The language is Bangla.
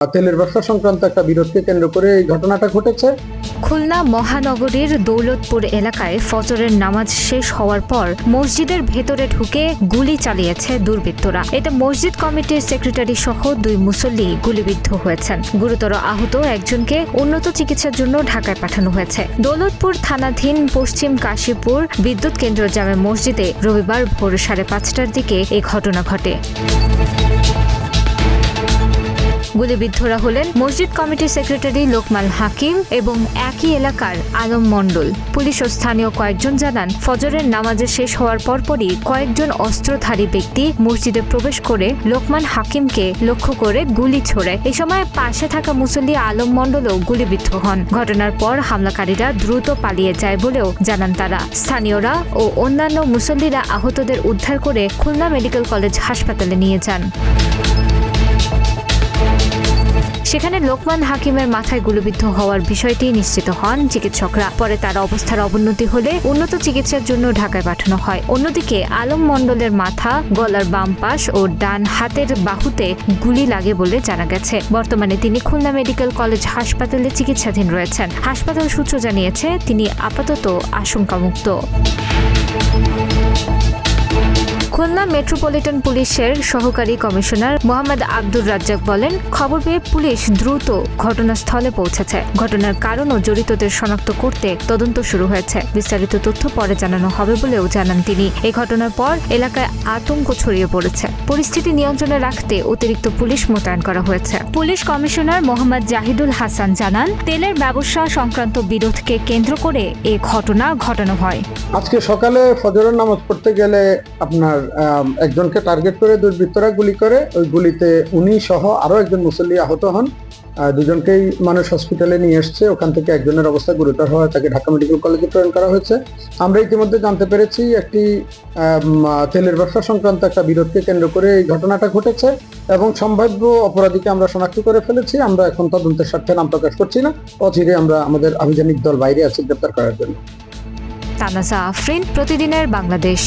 তেলের ব্যবসা সংক্রান্ত একটা বিরোধকে কেন্দ্র করে এই ঘটনাটা ঘটেছে। খুলনা মহানগরীর দৌলতপুর এলাকায় ফজরের নামাজ শেষ হওয়ার পর মসজিদের ভেতরে ঢুকে গুলি চালিয়েছে দুর্বৃত্তরা। এতে মসজিদ কমিটির সেক্রেটারি সহ 2 মুসল্লি গুলিবিদ্ধ হয়েছেন। গুরুতর আহত একজনকে উন্নত চিকিৎসার জন্য ঢাকায় পাঠানো হয়েছে। দৌলতপুর থানাধীন পশ্চিম কাশীপুর বিদ্যুৎ কেন্দ্র জামে মসজিদে রবিবার ভোর 5:30টার দিকে এই ঘটনা ঘটে। গুলিবিদ্ধরা হলেন মসজিদ কমিটির সেক্রেটারি লোকমান হাকিম এবং একই এলাকার আলম মণ্ডল। পুলিশ ও স্থানীয় কয়েকজন জানান, ফজরের নামাজে শেষ হওয়ার পরপরই কয়েকজন অস্ত্রধারী ব্যক্তি মসজিদে প্রবেশ করে লোকমান হাকিমকে লক্ষ্য করে গুলি ছোড়ে। এই সময় পাশে থাকা মুসল্লি আলম মণ্ডলও গুলিবিদ্ধ হন। ঘটনার পর হামলাকারীরা দ্রুত পালিয়ে যায় বলেও জানান তারা। স্থানীয়রা ও অন্যান্য মুসল্লিরা আহতদের উদ্ধার করে খুলনা মেডিকেল কলেজ হাসপাতালে নিয়ে যান। সেখানে লোকমান হাকিমের মাথায় গুলিবিদ্ধ হওয়ার বিষয়টি নিশ্চিত হন চিকিৎসকরা। পরে তার অবস্থার অবনতি হলে উন্নত চিকিৎসার জন্য ঢাকায় পাঠানো হয়। অন্যদিকে আলম মণ্ডলের মাথা, গলার বাম পাশ ও ডান হাতের বাহুতে গুলি লাগে বলে জানা গেছে। বর্তমানে তিনি খুলনা মেডিকেল কলেজ হাসপাতালে চিকিৎসাধীন রয়েছেন। হাসপাতাল সূত্র জানিয়েছে তিনি আপাতত আশঙ্কামুক্ত। খুলনা মেট্রোপলিটন পুলিশের সহকারী কমিশনার মোহাম্মদ আব্দুর রাজ্জাক বলেন, খবর পেয়ে পুলিশ দ্রুত ঘটনাস্থলে পৌঁছেছে। ঘটনার কারণ ও জড়িতদের শনাক্ত করতে তদন্ত শুরু হয়েছে। বিস্তারিত তথ্য পরে জানানো হবে বলেও জানান তিনি। এই ঘটনার পর এলাকায় আতঙ্ক ছড়িয়ে পড়েছে। পরিস্থিতি নিয়ন্ত্রণে রাখতে অতিরিক্ত পুলিশ মোতায়েন করা হয়েছে। পুলিশ কমিশনার মোহাম্মদ জাহিদুল হাসান জানান, তেলের ব্যবসা সংক্রান্ত বিরোধকে কেন্দ্র করে এই ঘটনা ঘটানো হয়। আজকে সকালে ফজরের নামাজ পড়তে গেলে আপনার একজনকে টার্গেট করে দুর্বৃত্তরা গুলি করে। ওই গুলিতে উনি সহ আরো একজন মুসল্লি আহত হন। দুজনকেই মানুষ হসপিটালে নিয়ে এসছে। ওখান থেকে একজনের অবস্থা গুরুতর হওয়ায় তাকে ঢাকা মেডিকেল কলেজে প্রেরণ করা হয়েছে। আমরা ইতিমধ্যে জানতে পেরেছি একটি তেলের ব্যবসা সংক্রান্ত একটা বিরোধকে কেন্দ্র করে এই ঘটনাটা ঘটেছে এবং সম্ভাব্য অপরাধীকে আমরা শনাক্ত করে ফেলেছি। আমরা এখন তদন্তের স্বার্থে নাম প্রকাশ করছি না। অচিরে আমরা আমাদের আভিযানিক দল বাইরে আছে গ্রেপ্তার করার জন্য। তানাজা আফরিন, প্রতিদিনের বাংলাদেশ।